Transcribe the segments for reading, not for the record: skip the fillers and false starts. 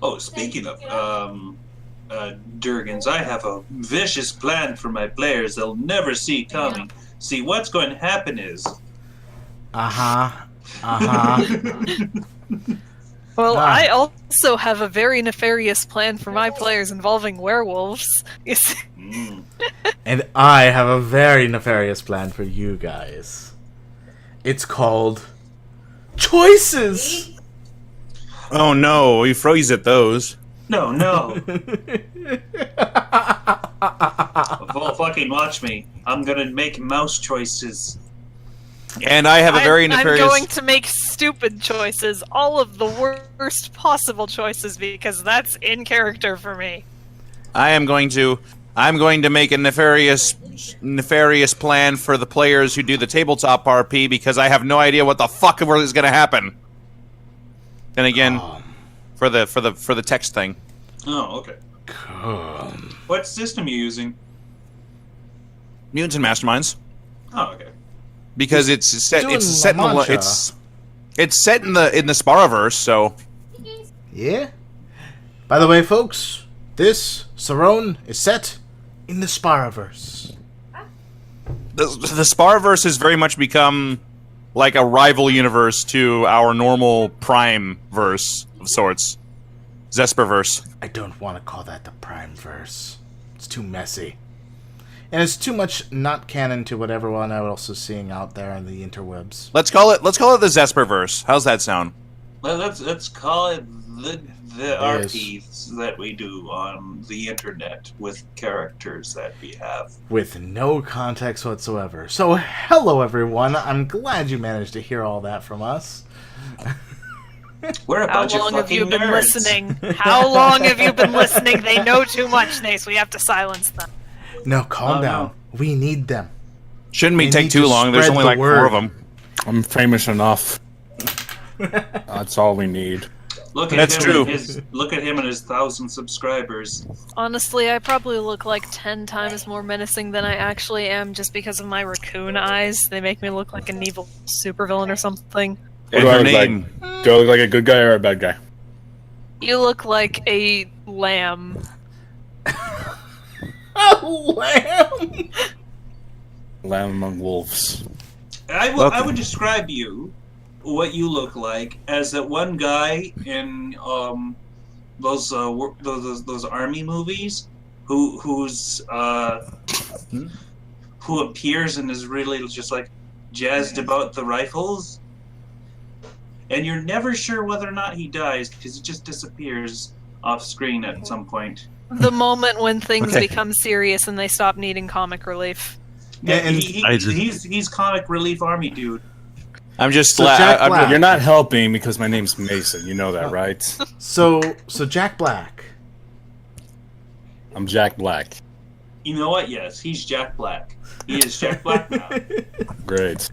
Oh, speaking of Durgans, I have a vicious plan for my players they'll never see coming. See, what's going to happen is... Well, I also have a very nefarious plan for my players involving werewolves. And I have a very nefarious plan for you guys. It's called Choices! Oh no, we froze at those. No. Well, fucking watch me. I'm gonna make mouse choices. And I have a very nefarious... I'm going to make stupid choices, all of the worst possible choices, because that's in character for me. I'm going to make a nefarious plan for the players who do the tabletop RP because I have no idea what the fuck is going to happen. And again, for the text thing. Oh, okay. What system are you using? Mutants and Masterminds. Oh, okay. Because it's set in the Sparaverse, so yeah. By the way, folks, this Sahrown is set in the Sparaverse. The Sparaverse has very much become like a rival universe to our normal Prime verse of sorts, Zesperverse. I don't want to call that the Prime verse. It's too messy. And it's too much not canon to what everyone else is seeing out there in the interwebs. Let's call it the Zesperverse. How's that sound? Well, let's call it the RPs that we do on the internet with characters that we have. With no context whatsoever. So, hello everyone. I'm glad you managed to hear all that from us. We're a bunch of fucking nerds. How long have you been listening? How long have you been listening? They know too much, Nace. We have to silence them. No, calm down. No. We need them. Shouldn't be take too long. There's only like 4 of them. I'm famous enough. That's all we need. That's true. Look at him and his 1,000 subscribers. Honestly, I probably look like 10 times more menacing than I actually am just because of my raccoon eyes. They make me look like an evil supervillain or something. What do I look like? Do I look like a good guy or a bad guy? You look like a lamb. A lamb? Lamb among wolves. I would describe you, what you look like, as that one guy in those army movies who appears and is really just like jazzed about the rifles, and you're never sure whether or not he dies because he just disappears off screen at some point. The moment when things become serious and they stop needing comic relief. Yeah, and he's comic relief army dude. I'm just you're not helping because my name's Mason. You know that, right? So Jack Black. I'm Jack Black. You know what? Yes, he's Jack Black. He is Jack Black now. Great.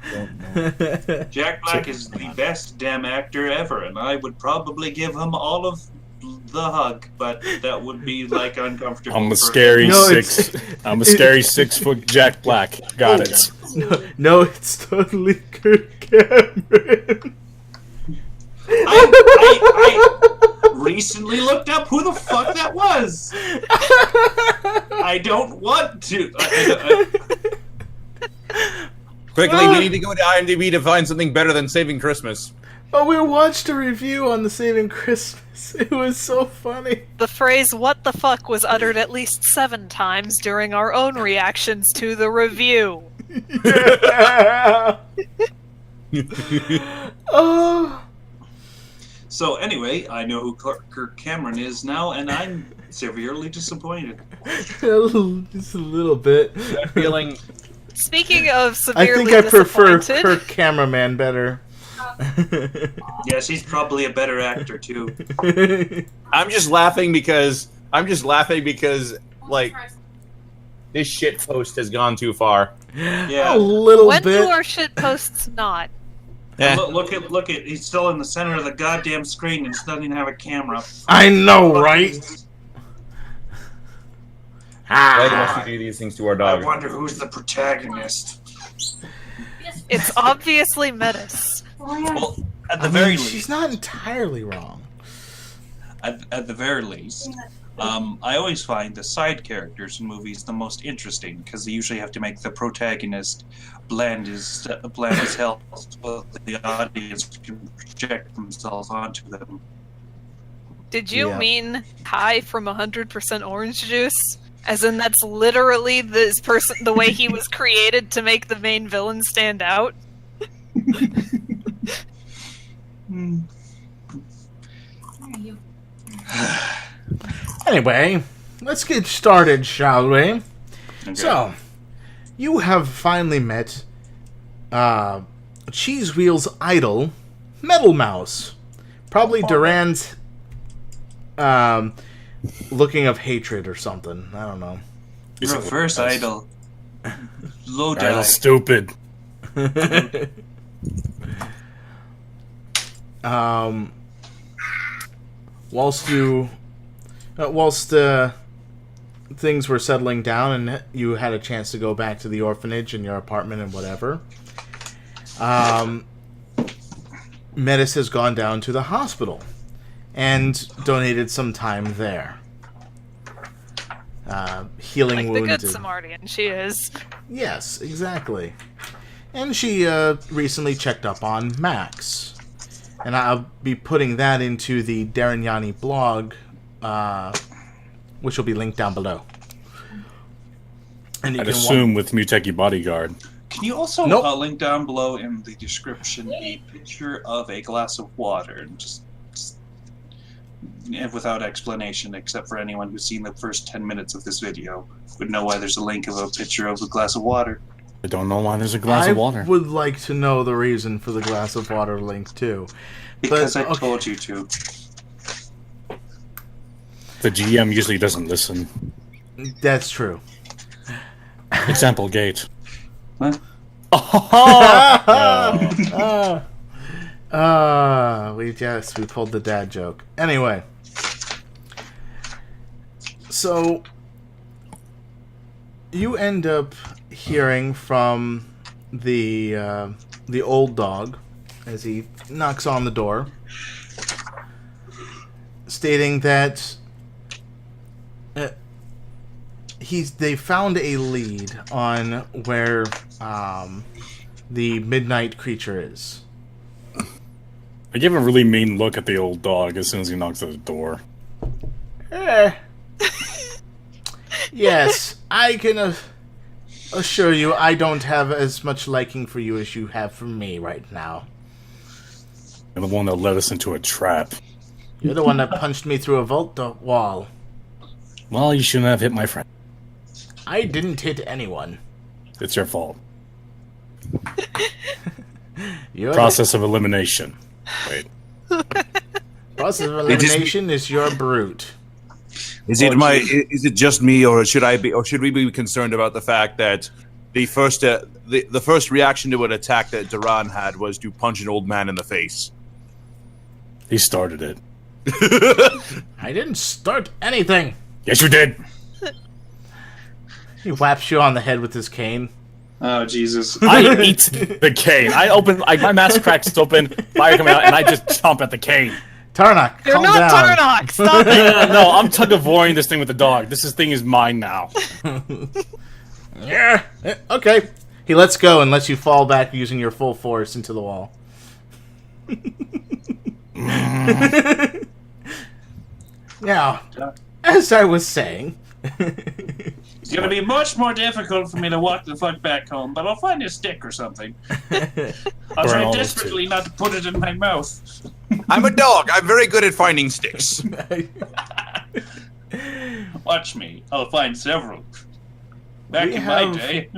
Jack Black is the best damn actor ever, and I would probably give him all of the hug, but that would be like uncomfortable. I'm a scary 6-foot Jack Black. Got it. No, it's totally Kirk Cameron. I recently looked up who the fuck that was. I don't want to. Quickly, we need to go to IMDb to find something better than Saving Christmas. Oh, we watched a review on the Saving Christmas. It was so funny. The phrase "what the fuck" was uttered at least 7 times during our own reactions to the review. Oh. So anyway, I know who Kirk Cameron is now, and I'm severely disappointed. Just a little bit. That feeling. Speaking of severely I think I prefer Kirk Cameraman better. Yes, he's probably a better actor too. I'm just laughing because like this shit post has gone too far. Yeah, a little bit. When do our shit posts not? Look at he's still in the center of the goddamn screen and doesn't even have a camera. I know, right? Why must you do these things to our dog? I wonder who's the protagonist. It's obviously Metis. Well, at the very least, she's not entirely wrong. at the very least. I always find the side characters in movies the most interesting because they usually have to make the protagonist bland as hell so the audience can project themselves onto them. Did you Yeah. mean Kai from 100% Orange Juice? As in, that's literally this person, the way he was created to make the main villain stand out? Anyway, let's get started, shall we? Okay. So, you have finally met Cheese Wheel's idol, Metal Mouse. Probably Duran's looking of hatred or something. I don't know. Reverse idol. Low Idol die. stupid. Whilst things were settling down and you had a chance to go back to the orphanage and your apartment and whatever, Metis has gone down to the hospital and donated some time there. Healing Like the wounds. good and- Samaritan she is. Yes, exactly. And she recently checked up on Max. And I'll be putting that into the Darren Yanni blog, which will be linked down below. And you I'd can assume with Muteki Bodyguard. Can you also Nope. link down below in the description a picture of a glass of water, just without explanation, except for anyone who's seen the first 10 minutes of this video would know why there's a link of a picture of a glass of water. I don't know why there's a glass of water. I would like to know the reason for the glass of water link too. Because But, I okay. told you to. The GM usually doesn't listen. That's true. Example gate. Huh? We pulled the dad joke. Anyway. So you end up hearing from the old dog as he knocks on the door, stating that they found a lead on where the midnight creature is. I give a really mean look at the old dog as soon as he knocks at the door. Yes, I can assure you I don't have as much liking for you as you have for me right now. And the one that led us into a trap. You're the one that punched me through a vault wall. Well, you shouldn't have hit my friend. I didn't hit anyone. It's your fault. Your Process of elimination. Wait. process of elimination is your brute. Is it just me, or should we be concerned about the fact that the first reaction to an attack that Duran had was to punch an old man in the face? He started it. I didn't start anything. Yes, you did. He whaps you on the head with his cane. Oh, Jesus. I eat the cane. My mask cracks open, fire coming out, and I just chomp at the cane. Tarnak, You're calm not down. Tarnak! Stop it! No, I'm tug of warring this thing with the dog. This thing is mine now. Yeah. Okay. He lets go and lets you fall back using your full force into the wall. Now, as I was saying, It's gonna be much more difficult for me to walk the fuck back home, but I'll find a stick or something. I'll Burn try all those desperately not to put it in my mouth. I'm a dog. I'm very good at finding sticks. Watch me. I'll find several. Back We in my have- day.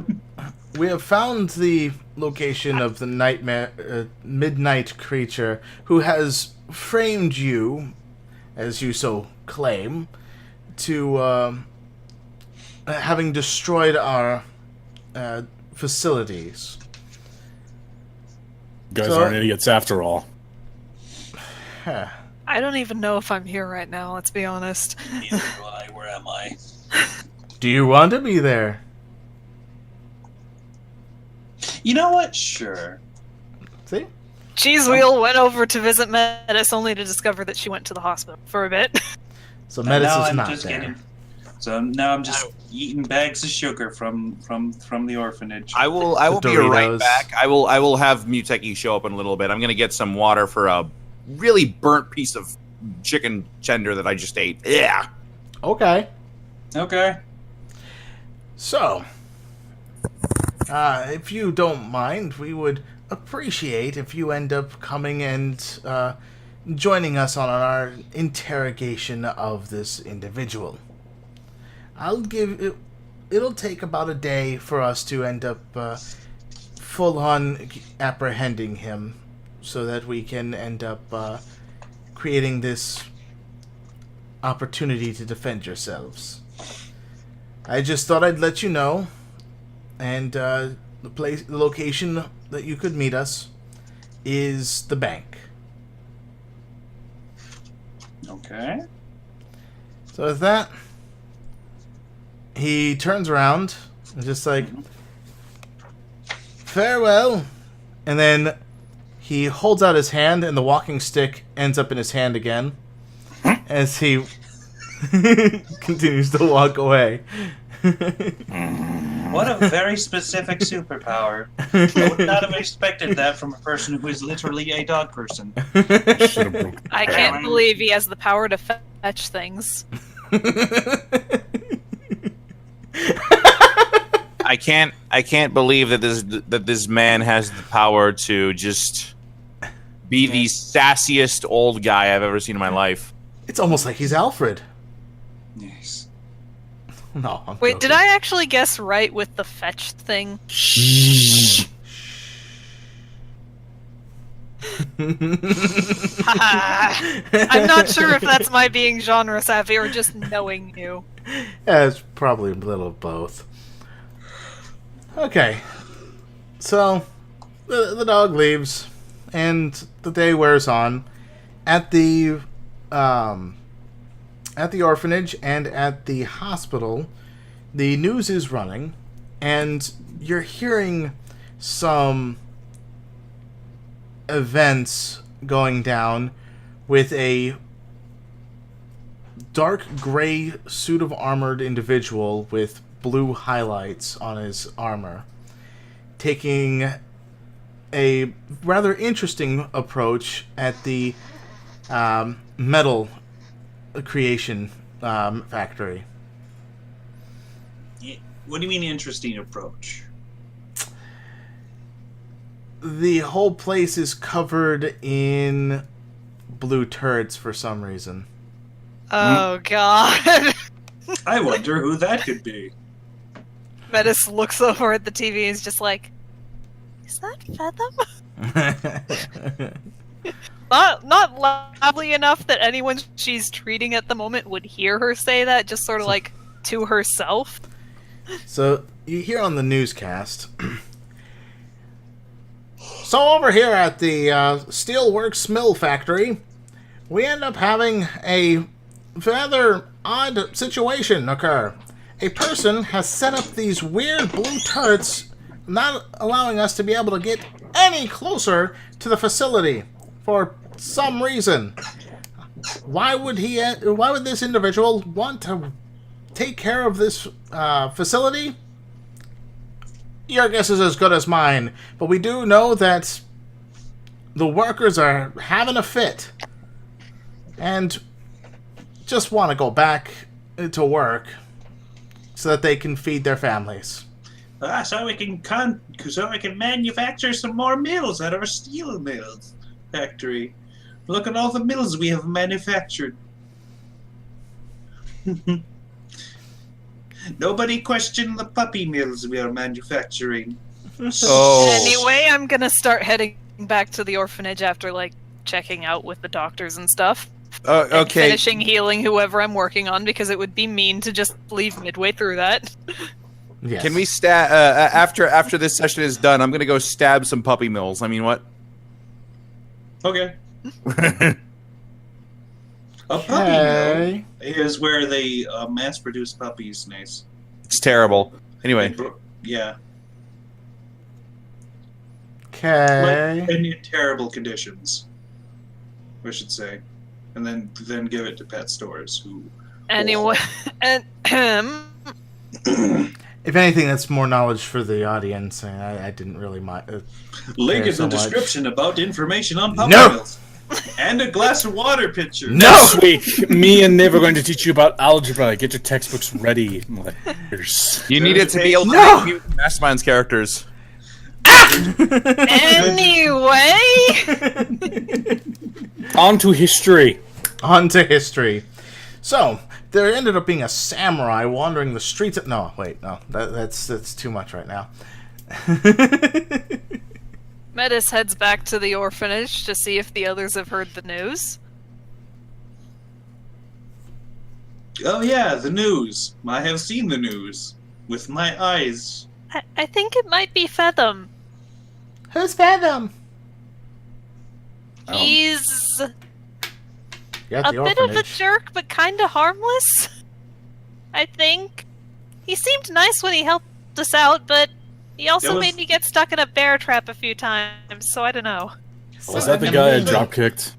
we have found the location of the midnight creature who has framed you, as you so claim, to having destroyed our facilities. You guys So- aren't idiots after all. Huh. I don't even know if I'm here right now, let's be honest. Neither do I. Where am I? Do you want to be there? You know what? Sure. See? Cheese Wheel went over to visit Metis only to discover that she went to the hospital for a bit. So And Metis now is I'm not just there. So now I'm just eating bags of sugar from the orphanage. I will be right Doritos. back. I will have Muteki show up in a little bit. I'm gonna get some water for a really burnt piece of chicken tender that I just ate. Yeah. Okay. Okay. So, if you don't mind, we would appreciate if you end up coming and joining us on our interrogation of this individual. It'll take about a day for us to end up full on apprehending him so that we can end up creating this opportunity to defend yourselves. I just thought I'd let you know, and the location that you could meet us is the bank. Okay. So with that, he turns around and just like, farewell, and then he holds out his hand, and the walking stick ends up in his hand again as he continues to walk away. What a very specific superpower. I would not have expected that from a person who is literally a dog person. I can't believe he has the power to fetch things. I can't believe that this man has the power to just be the sassiest old guy I've ever seen in my life. It's almost like he's Alfred. Yes. No, I'm Wait, joking. did I actually guess right with the fetch thing? I'm not sure if that's my being genre savvy or just knowing you. Yeah, it's probably a little of both. Okay. So, the dog leaves, and the day wears on. At the orphanage and at the hospital, the news is running, and you're hearing some events going down with a dark gray suit of armored individual with blue highlights on his armor, taking a rather interesting approach at the metal creation factory. What do you mean interesting approach? The whole place is covered in blue turrets for some reason. Oh god. I wonder who that could be. Metis looks over at the TV and is just like, is that Fathom? Not loudly enough that anyone she's treating at the moment would hear her say that, just sort of like to herself. So you hear on the newscast. So over here at the Steelworks Mill Factory, we end up having a rather odd situation occur. A person has set up these weird blue turrets, not allowing us to be able to get any closer to the facility for some reason. Why would this individual want to take care of this facility? Your guess is as good as mine, but we do know that the workers are having a fit and just want to go back to work so that they can feed their families. So we can manufacture some more mills at our steel mills factory. Look at all the mills we have manufactured. Nobody questioned the puppy mills we are manufacturing. Oh. Anyway, I'm gonna start heading back to the orphanage after, like, checking out with the doctors and stuff. And Okay. finishing healing whoever I'm working on, because it would be mean to just leave midway through that. Yes. Can we after this session is done? I'm gonna go stab some puppy mills. I mean, what? Okay. A puppy mill is where they mass-produce puppies. Nice. It's terrible. Anyway, Yeah. Okay. and in terrible conditions, I should say, and then give it to pet stores who. Anyway, and If anything, that's more knowledge for the audience. I didn't really mind. Link in so the much. description about information on puppy No! mills. And a glass of water pitcher. No! Next week, me and Niv are going to teach you about algebra. Get your textbooks ready, mothers. You needed to be able to No! make Mutant Masterminds characters. anyway, On to history. On to history. So, there ended up being a samurai wandering the streets of... No, wait, no. That's too much right now. Metis heads back to the orphanage to see if the others have heard the news. Oh yeah, the news. I have seen the news with my eyes. I think it might be Featham. Who's Fathom? He's You're at a the bit of a orphanage. jerk, but kind of harmless. I think. He seemed nice when he helped us out, but he also made me get stuck in a bear trap a few times, so I don't know. Was that the guy I drop kicked?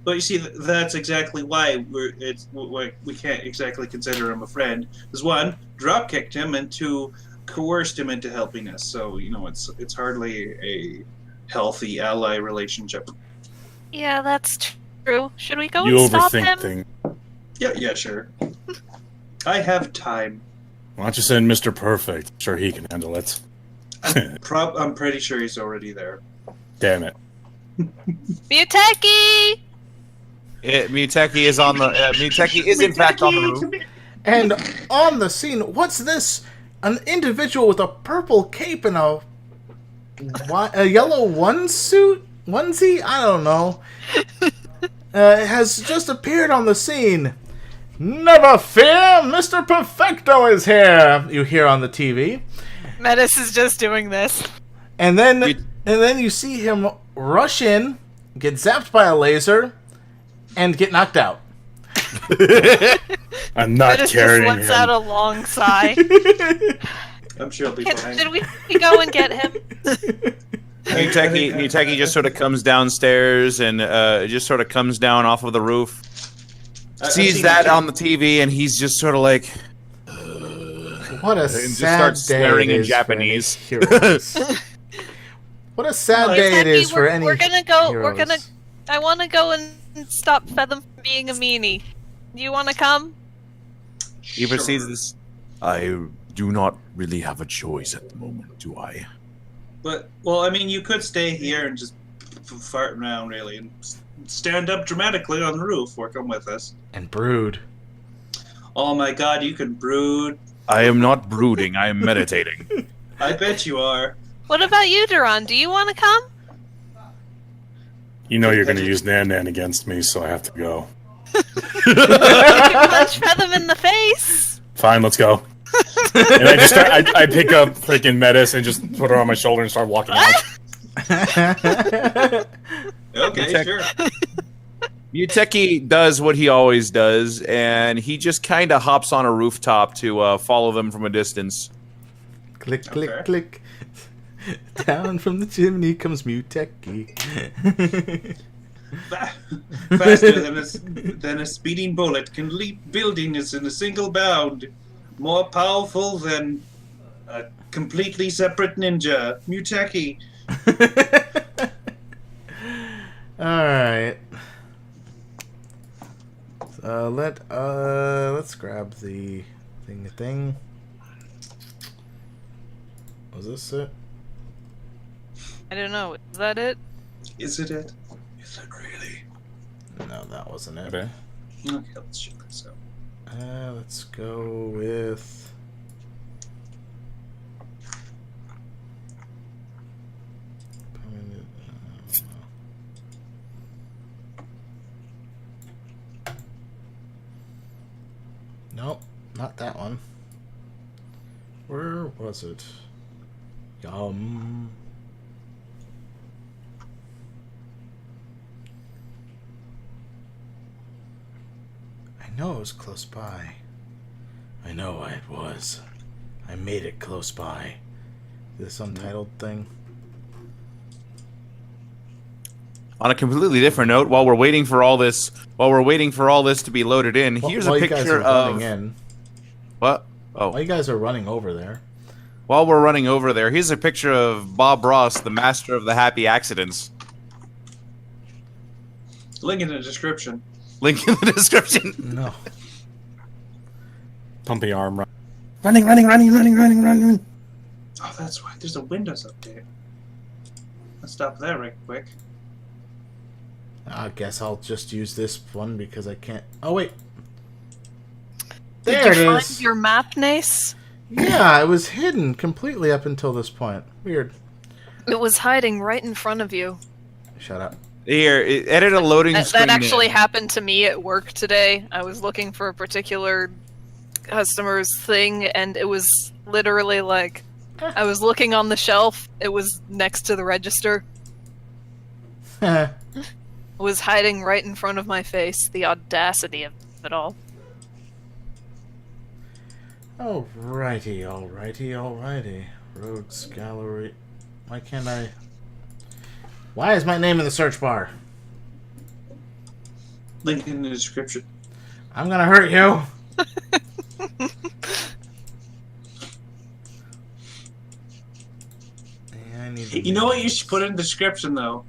But you see, that's exactly why we can't exactly consider him a friend. Because one, drop kicked him, and two, coerced him into helping us. So it's hardly a healthy ally relationship. Yeah, that's true. Should we go You and stop overthink him? things. Yeah, sure. I have time. Why don't you send Mr. Perfect? Sure, he can handle it. I'm pretty sure he's already there. Damn it. Muteki! Muteki is on the. Muteki is in fact on the roof. And on the scene, what's this? An individual with a purple cape and a yellow onesie? I don't know. Has just appeared on the scene. Never fear, Mr. Perfecto is here. You hear on the TV, Metis is just doing this. and then you see him rush in, get zapped by a laser, and get knocked out. I'm not Metis just carrying lets out him. a long sigh. I'm sure he'll be fine. Should we go and get him? Muteki just sort of comes downstairs and just sort of comes down off of the roof. I've Sees seen that it. on the TV and he's just sort of like, What a and just sad starts day swearing it in is for any Japanese. heroes. What a sad day it is for any We're gonna go. heroes. I want to go and stop Featham from being a meanie. Do you want to come? he proceeds this. I do not really have a choice at the moment, do I? But I mean, you could stay here and just fart around, really, and stand up dramatically on the roof, or come with us. And brood. Oh my God, you can brood. I am not brooding, I am meditating. I bet you are. What about you, Duran? Do you want to come? You know you're going to use Nan Nan against me, so I have to go. You can punch Featham in the face. Fine, let's go. And I just start. I pick up freaking Metis and just put her on my shoulder and start walking out. Okay, sure. Muteki does what he always does, and he just kind of hops on a rooftop to follow them from a distance. Click, click, Okay. click. Down from the chimney comes Muteki. Faster than a speeding bullet, can leap buildings in a single bound. More powerful than a completely separate ninja. Muteki. Alright. So let's grab the thing. Was this it? I don't know. Is that it? Is it it? Is it really? No, that wasn't it. Okay. Okay, let's check this out. Let's go with... Nope, not that one. Where was it? Yum. I know it was close by. I know why it was. I made it close by. This untitled thing. On a completely different note, while we're waiting for all this to be loaded in, here's a While you guys picture are of running in, what? Oh, while you guys are running over there. while we're running over there, here's a picture of Bob Ross, the master of the happy accidents. Link in the description. Link in the description. No. Pumpy arm run. Running. Oh, that's right. There's a Windows update. Let's stop that right quick. I guess I'll just use this one because I can't. Oh wait. Did There you it find is. your map, Nace? Yeah, it was hidden completely up until this point. Weird. It was hiding right in front of you. Shut up. Here, edit a loading screen. That actually in. happened to me at work today. I was looking for a particular customer's thing, and it was literally like I was looking on the shelf. It was next to the register. It was hiding right in front of my face. The audacity of it all. Alrighty. Rogues Gallery. Why can't I? Why is my name in the search bar? Link in the description. I'm gonna hurt you. Yeah, I need to You know what you should put in the description, though?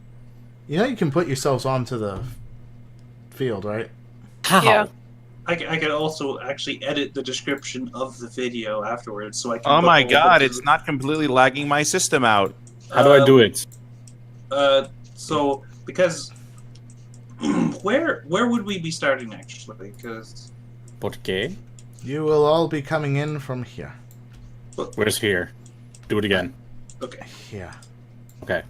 You know you can put yourselves onto the field, right? How? Yeah. I could also actually edit the description of the video afterwards, so I can. Oh put my a whole god, bunch it's not completely lagging my system out. How do I do it? So because where would we be starting actually? Because Okay. You will all be coming in from here. Where's here? Do it again. okay, Here. Okay.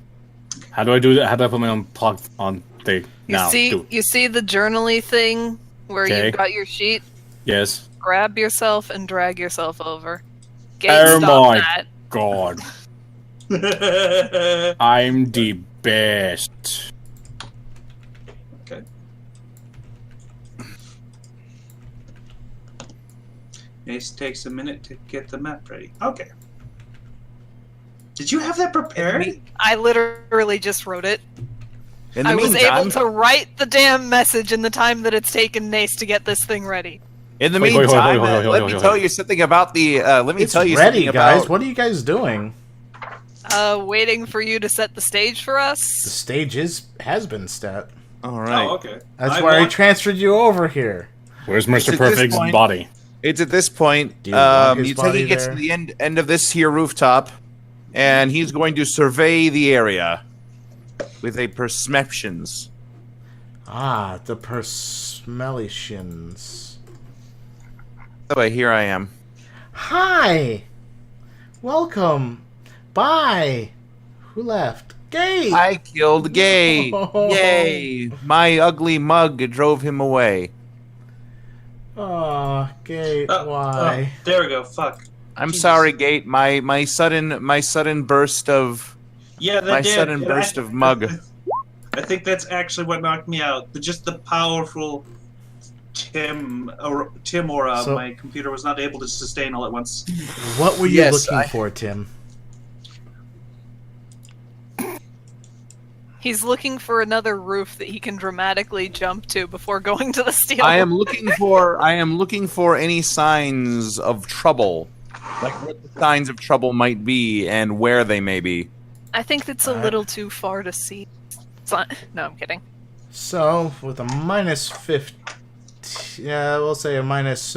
How do I do that? How do I put my own plug on thing? Now. Do it. You see the journaly thing where Okay. you've got your sheet? Yes. Grab yourself and drag yourself over. Oh Stop my that. God. I'm the best. okay. It takes a minute to get the map ready. Okay. Did you have that prepared? I literally just wrote it. In the I was meantime, able to write the damn message in the time that it's taken Nace to get this thing ready. in the Wait, meantime, wait, let me tell you something about the. Let me It's tell you ready, something guys. about. What are you guys doing? Waiting for you to set the stage for The us. stage has been set. All right. Oh, okay. That's why I transferred you over here. Where's It's Mr. at this Perfect's point- body? It's at this point. Do you want his You take body he gets there? to the end of this here rooftop, and he's going to survey the area with a perceptions. Ah, the persmelitions. Oh, here I am. Hi! Welcome! Bye! Who left? Gay! I killed Gay. Oh. Yay! My ugly mug drove him away. Aw, Gay, why? there we go. Fuck. I'm Jesus. sorry, Gate. My sudden burst of Yeah, that my did. sudden And burst of mug. I think that's actually what knocked me out. Just the powerful Tim aura. So- My computer was not able to sustain all at once. What were you Yes, looking for, Tim? He's looking for another roof that he can dramatically jump to before going to the steel. I am looking for any signs of trouble, like what the signs of trouble might be and where they may be. I think it's a little too far to see. No, I'm kidding. So, with a minus 50... Yeah, we'll say a minus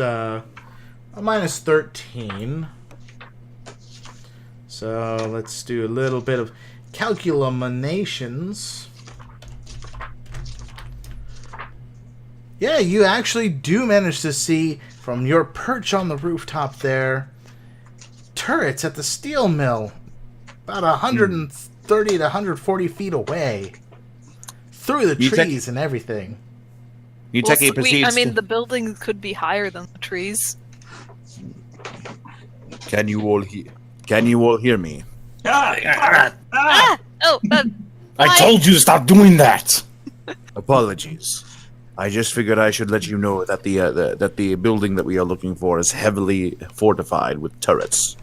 13. So, let's do a little bit of calculations. Yeah, you actually do manage to see, from your perch on the rooftop there, turrets at the steel mill. About 130 to 140 feet away. Through the You take- trees and everything. Yuteki proceeds. The building could be higher than the trees. Can you all hear me? Ah! Oh, I Why? told you to stop doing that. Apologies. I just figured I should let you know that the building that we are looking for is heavily fortified with turrets.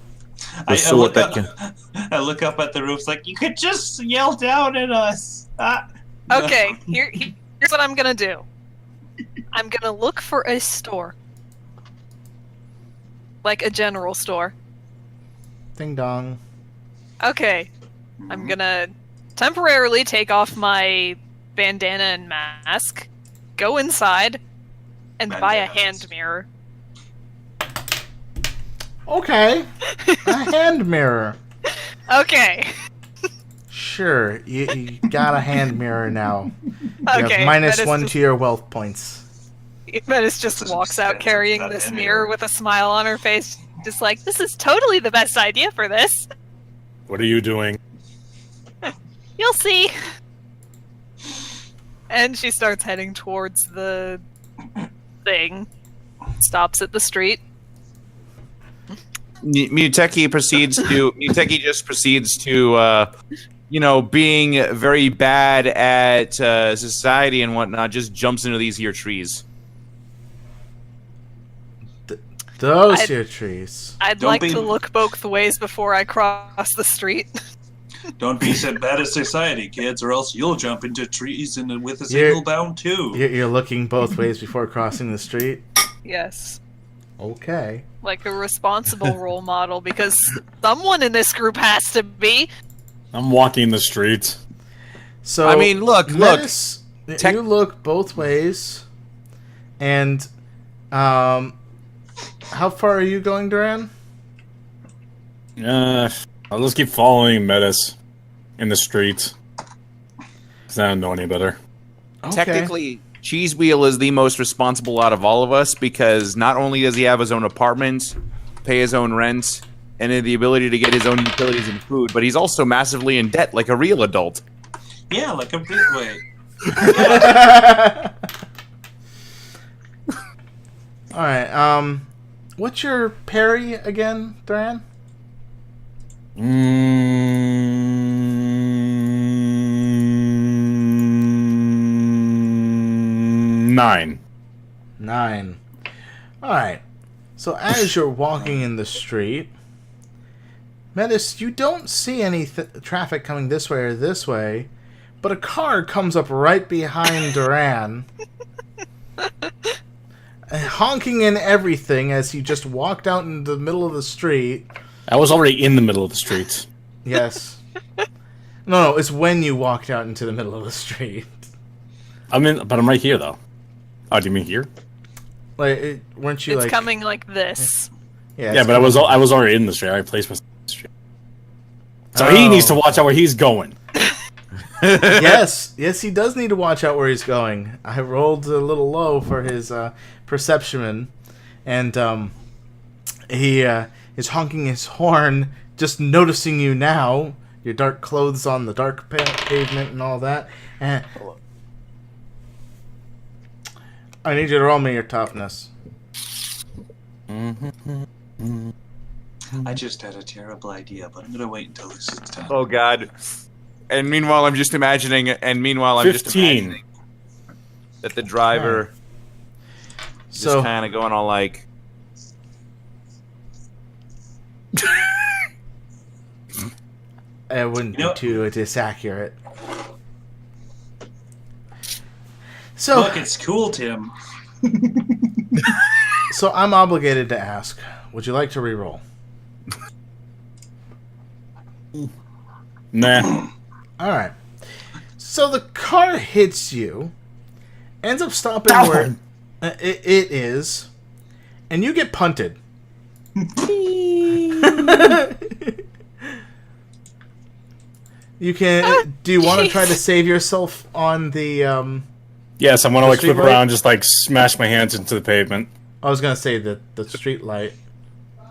The sort look that up, can. I look up at the roofs like, you could just yell down at us. Okay, here's what I'm gonna do. I'm gonna look for a store. Like a general store. Ding dong. Okay. I'm gonna temporarily take off my bandana and mask, go inside, and buy a hand mirror. Okay. A hand mirror. Okay. Sure, you got a hand mirror now. You Okay. have minus Metis 1 just- to your wealth points. Metis just walks out carrying this mirror with a smile on her face, just like, this is totally the best idea for this. What are you doing? You'll see. And she starts heading towards the thing. Stops at the street. Muteki just proceeds to, being very bad at society and whatnot, just jumps into these here trees. Those here trees. I'd Don't like be- to look both ways before I cross the street. Don't be so bad at society, kids, or else you'll jump into trees and with a You're- single bound too. You're looking both ways before crossing the street? Yes. Okay. Like a responsible role model, because someone in this group has to be. I'm walking the streets. So I mean, look. Metis, you look both ways, and how far are you going, Duran? I'll just keep following Metis in the streets. 'Cause I don't know any better. Okay. Technically, Cheese Wheel is the most responsible out of all of us because not only does he have his own apartment, pay his own rent, and the ability to get his own utilities and food, but he's also massively in debt like a real adult. Yeah, like a wait. All right. What's your parry again, Duran? Nine. 9. All right. So as you're walking in the street, Metis, you don't see any traffic coming this way or this way, but a car comes up right behind Duran, honking and everything as he just walked out into the middle of the street. I was already in the middle of the streets. Yes. No, it's when you walked out into the middle of the street. But I'm right here though. Oh, do you mean here? Like, weren't you It's like coming like this. Yeah, but I was already in the street. I placed myself in the street. So he Oh. needs to watch out where he's going. yes, he does need to watch out where he's going. I rolled a little low for his perception, and he is honking his horn, just noticing you now. Your dark clothes on the dark pavement and all that. And I need you to roll me your toughness. I just had a terrible idea, but I'm gonna wait until this is done. Oh God! And meanwhile, I'm just imagining. 15. That the driver just So kind of going all like. it wouldn't You know- be too disaccurate. So Look, it's cool, Tim. So I'm obligated to ask, would you like to re-roll? Nah. Alright. So the car hits you, ends up stopping where it is, and you get punted. You can... Do you want to try to save yourself on the... Yes, I'm gonna The like street flip light? around, just like smash my hands into the pavement. I was going to say the street light.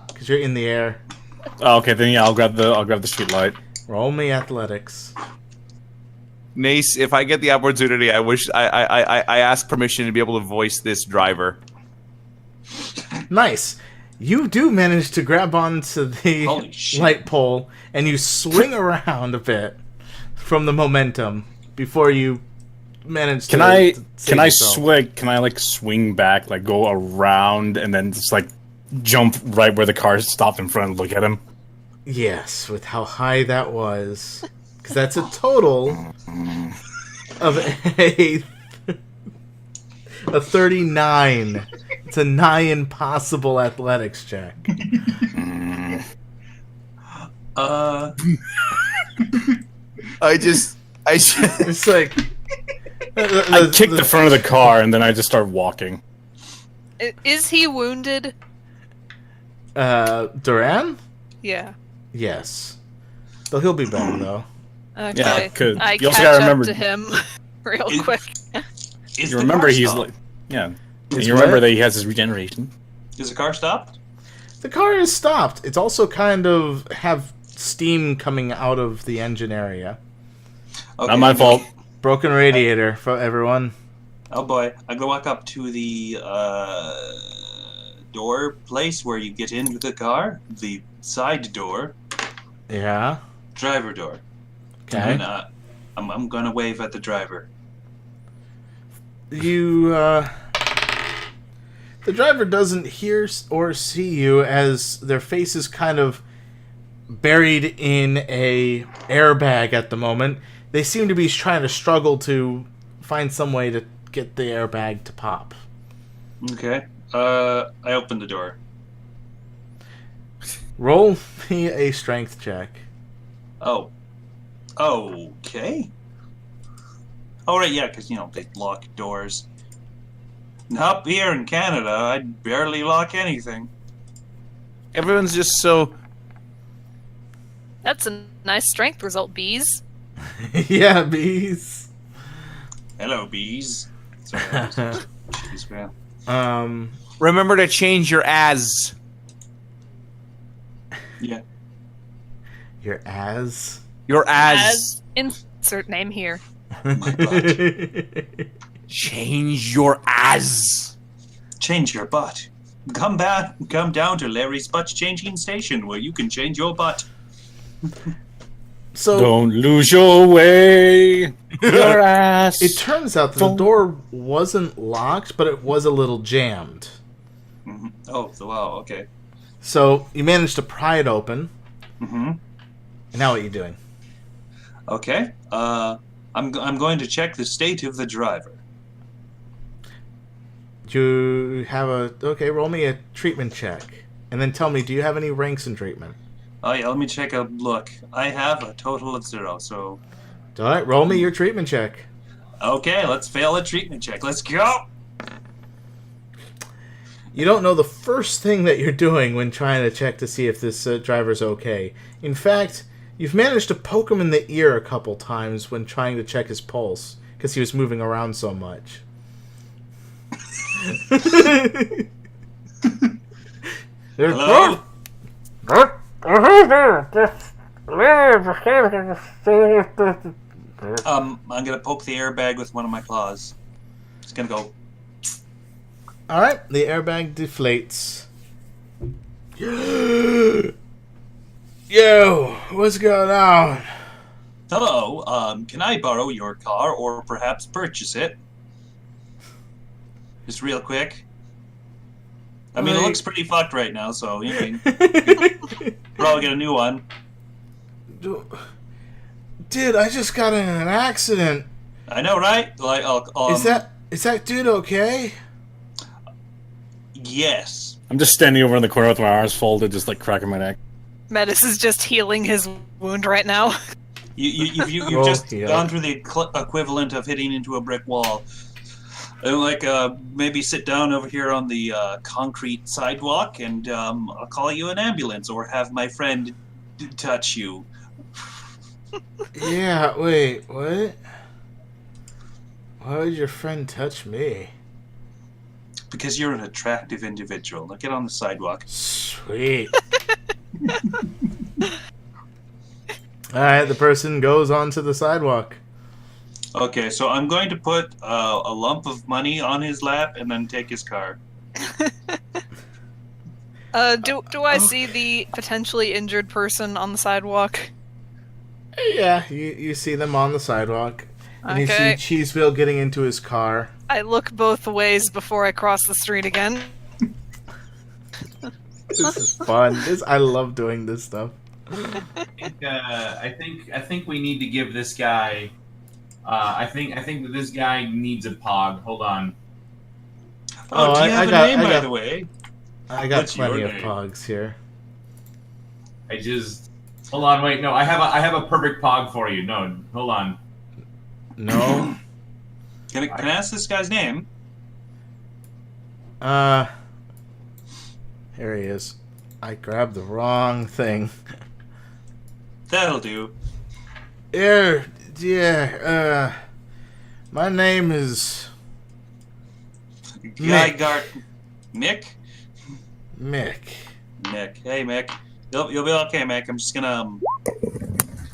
Because you're in the air. Oh, okay, then yeah, I'll grab the street light. Roll me athletics. Nace, if I get the opportunity, I wish I ask permission to be able to voice this driver. Nice. You do manage to grab onto the Holy shit. light pole, and you swing around a bit from the momentum before you manage Can to I save yourself. swing? Can I like swing back, like go around, and then just like jump right where the car stopped in front and look at him? Yes, with how high that was. Because that's a total of a 39. It's a nigh impossible athletics check. It's like I kick the front of the car and then I just start walking. Is he wounded? Duran? Yeah. Yes. Though he'll be better though. Okay. Yeah, good. I You also catch gotta up remember- to him real quick. Is You the remember car he's stopped? yeah. Is You remember what? that he has his regeneration. Is the car stopped? The car is stopped. It's also kind of have steam coming out of the engine area. Okay. Not my fault. Broken radiator for everyone. Oh boy, I'm gonna walk up to the door place where you get into the car, the side door, Yeah. driver door. Okay. And I'm gonna wave at the driver. You, the driver doesn't hear or see you as their face is kind of buried in a airbag at the moment. They seem to be trying to struggle to find some way to get the airbag to pop. Okay. I open the door. Roll me a strength check. Oh. Okay. Oh right, yeah, because they lock doors. And up here in Canada, I'd barely lock anything. Everyone's just so. That's a nice strength result, bees. Yeah, bees. Hello, bees. Sorry, excuse me. Remember to change your as. Yeah. Your as. Your as. As insert name here. My butt. Change your as. Change your butt. Come down to Larry's butt changing station where you can change your butt. So Don't lose your way. Your ass. it turns out that the door wasn't locked, but it was a little jammed. Mm-hmm. Oh, wow, okay. So you managed to pry it open. Mm-hmm. And now what are you doing? Okay. I'm going to check the state of the driver. Do you have a... Okay, roll me a treatment check. And then tell me, do you have any ranks in treatment? Oh yeah, let me check a look. I have a total of 0, so... Alright, roll me your treatment check. Okay, let's fail a treatment check. Let's go! You don't know the first thing that you're doing when trying to check to see if this driver's okay. In fact, you've managed to poke him in the ear a couple times when trying to check his pulse, because he was moving around so much. Hello? I'm gonna poke the airbag with one of my claws. It's gonna go... Alright, the airbag deflates. Yo, what's going on? Hello, can I borrow your car or perhaps purchase it? Just real quick. I mean, it looks pretty fucked right now, so you can probably get a new one. Dude, I just got in an accident. I know, right? Like, Is that dude okay? Yes. I'm just standing over in the corner with my arms folded, just like cracking my neck. Metis is just healing his wound right now. You've Roll just heal. gone through the equivalent of hitting into a brick wall. And maybe sit down over here on the concrete sidewalk, and I'll call you an ambulance, or have my friend touch you. Yeah, wait, what? Why would your friend touch me? Because you're an attractive individual. Now get on the sidewalk. Sweet. Alright, the person goes onto the sidewalk. Okay, so I'm going to put a lump of money on his lap and then take his car. Do I see the potentially injured person on the sidewalk? Yeah, you see them on the sidewalk. And Okay. you see Cheeseville getting into his car. I look both ways before I cross the street again. This is fun. I love doing this stuff. I think we need to give this guy I think that this guy needs a pog. Hold on. Oh, do you have a name, by the way? I got What's plenty your of name? pogs here. I just hold on. Wait, no. I have a perfect pog for you. No, hold on. No. Can I ask this guy's name? Here he is. I grabbed the wrong thing. That'll do. My name is Mick? Mick. Mick. Hey, Mick. You'll be okay, Mick. I'm just gonna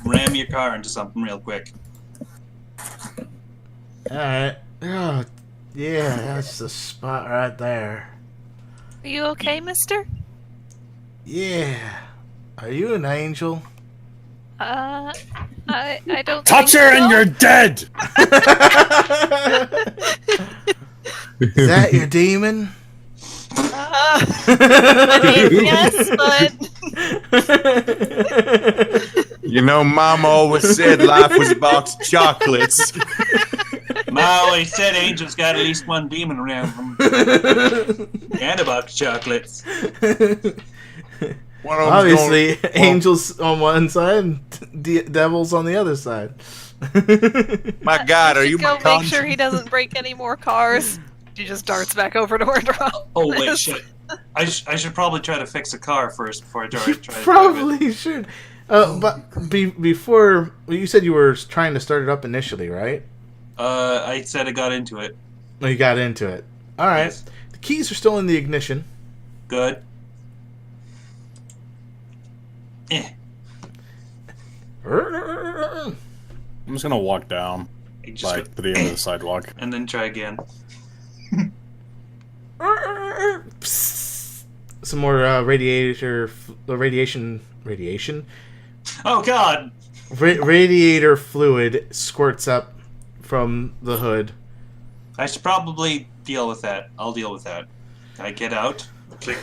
ram your car into something real quick. Alright. Oh, yeah, that's the spot right there. Are you okay, mister? Yeah. Are you an angel? I don't Touch think her so. and you're dead! Is that your demon? I mean, yes, but You know, Mom always said life was a box of chocolates. Ma always said angels got at least one demon around them. And a box of chocolates. Obviously, angels on one side and devils on the other side. My God, are you go my make conscience? sure he doesn't break any more cars. She just darts back over to where Drop. Oh, wait, shit. I should probably try to fix a car first before I try to drive it. Probably should. But before, you said you were trying to start it up initially, right? I said I got into it. Oh, you got into it. All right. Yes. The keys are still in the ignition. Good. Eh. I'm just gonna walk down, Just like, to the end of the sidewalk. and then try again. Some more radiation. Oh, God! Radiator fluid squirts up from the hood. I should probably deal with that. I'll deal with that. I get out, click,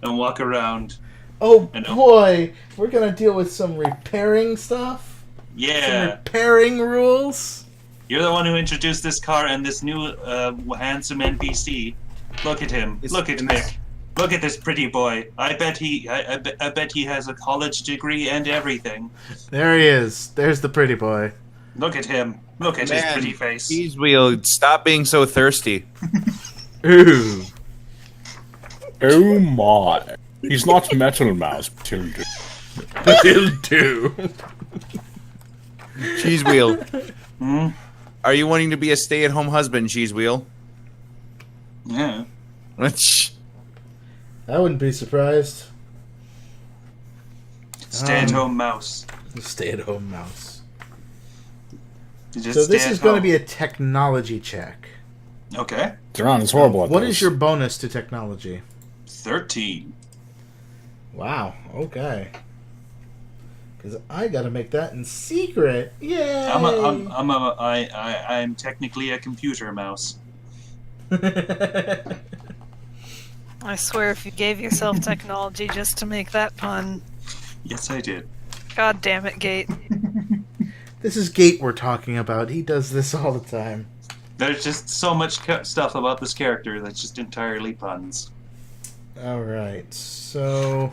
and walk around. Oh I know. boy, we're gonna deal with some repairing stuff. Some Yeah. repairing rules. You're the one who introduced this car and this new handsome NPC. Look at him. Look at Mick. Look at this pretty boy. I bet he has a college degree and everything. There he is. There's the pretty boy. Look at him. Look at his pretty face. Cheese wheel, stop being so thirsty. Ooh. Oh my. He's not Metal Mouse, children. Will do. Cheese wheel. Hmm? Are you wanting to be a stay-at-home husband, Cheese wheel? Yeah. I wouldn't be surprised. Stay-at-home mouse. Stay-at-home mouse. You just So this stay is at going to home. be a technology check. Okay. Duran is horrible at What this. is your bonus to technology? 13. Wow. Okay. Because I got to make that in secret. Yay! I'm technically a computer mouse. I swear, if you gave yourself technology just to make that pun, Yes, I did. God damn it, Gate. This is Gate we're talking about. He does this all the time. There's just so much stuff about this character that's just entirely puns. Alright, so...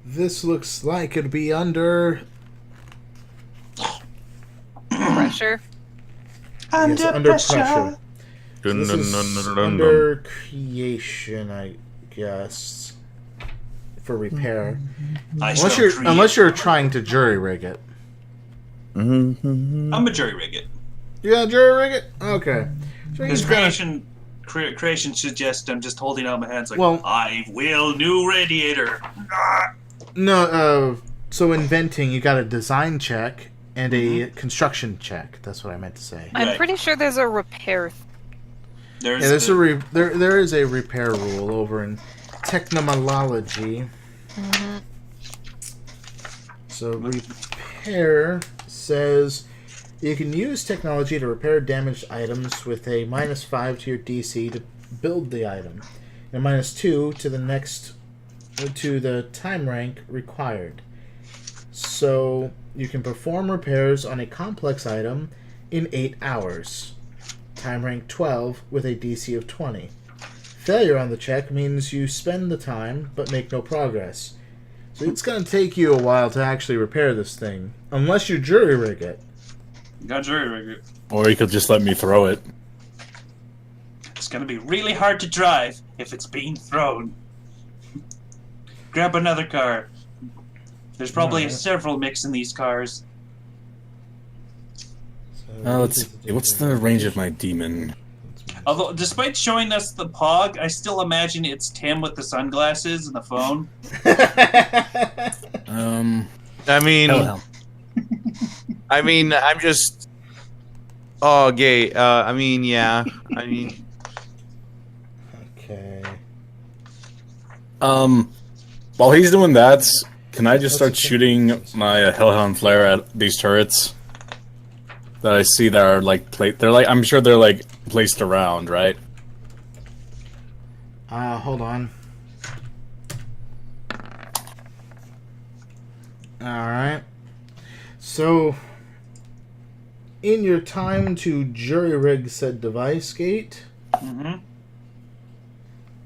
This looks like it'd be under... Pressure. Yes, under pressure. So this is under creation, I guess. For repair. Unless you're trying to jury rig it. I'm a jury rig it. You gonna jury rig it? Okay. So Because he's gonna- creation suggests I'm just holding out my hands like, Well- I will new radiator. No, so inventing, you got a design check and a construction check. That's what I meant to say. I'm Right. pretty sure there's a repair. Yeah, there's there is a repair rule over in technomology. So repair says you can use technology to repair damaged items with a -5 to your DC to build the item, and -2 to the next to the time rank required. So you can perform repairs on a complex item in 8 hours. Time rank 12 with a DC of 20. Failure on the check means you spend the time but make no progress. So it's going to take you a while to actually repair this thing, unless you jury rig it. You got jury rig it. Or you could just let me throw it. It's gonna be really hard to drive if it's being thrown. Grab another car. There's probably several mix in these cars. Let's see. What's the range of my demon? Although, despite showing us the Pog, I still imagine it's Tim with the sunglasses and the phone. I mean, Hell. I'm just. Oh, gay. I mean, yeah. I mean. Okay. While he's doing that, can I just start shooting my Hellhound Flare at these turrets that I see that are like I'm sure they're like placed around, right? Hold on. Alright. So, in your time to jury rig said device gate,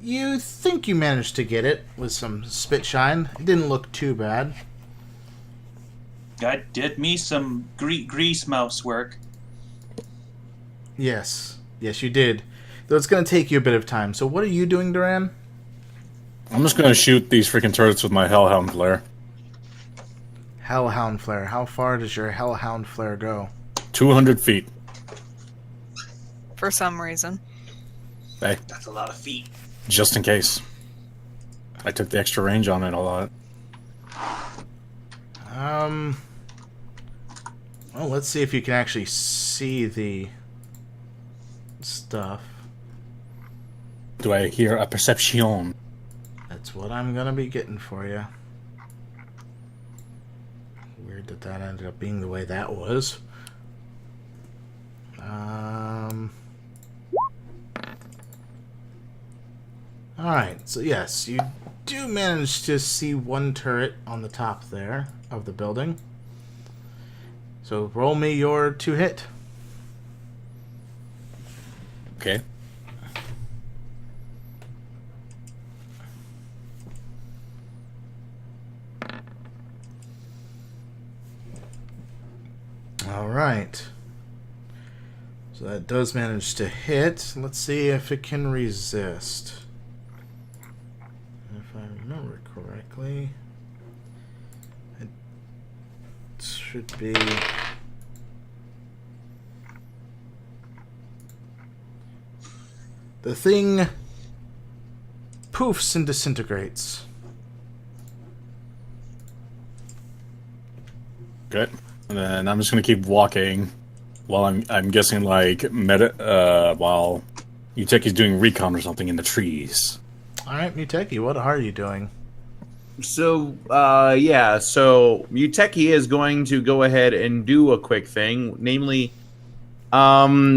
you think you managed to get it with some spit shine. It didn't look too bad. I did me some grease mouse work. Yes. Yes, you did. Though it's going to take you a bit of time. So what are you doing, Duran? I'm just gonna shoot these freaking turrets with my Hellhound Flare. Hellhound Flare. How far does your Hellhound Flare go? 200 feet. For some reason. Hey, That's a lot of feet. just in case. I took the extra range on it a lot. Well, let's see if you can actually see the stuff. Do I hear a perception? That's what I'm gonna be getting for you. Weird that that ended up being the way that was. Alright, so yes, you do manage to see one turret on the top there of the building. So roll me your 2-hit. Okay. Alright. So that does manage to hit. Let's see if it can resist. If I remember correctly, it should be... The thing poofs and disintegrates. Good. And then I'm just gonna keep walking while I'm guessing like while Uteki's doing recon or something in the trees. Alright, Muteki, what are you doing? So, yeah, so Muteki is going to go ahead and do a quick thing, namely, by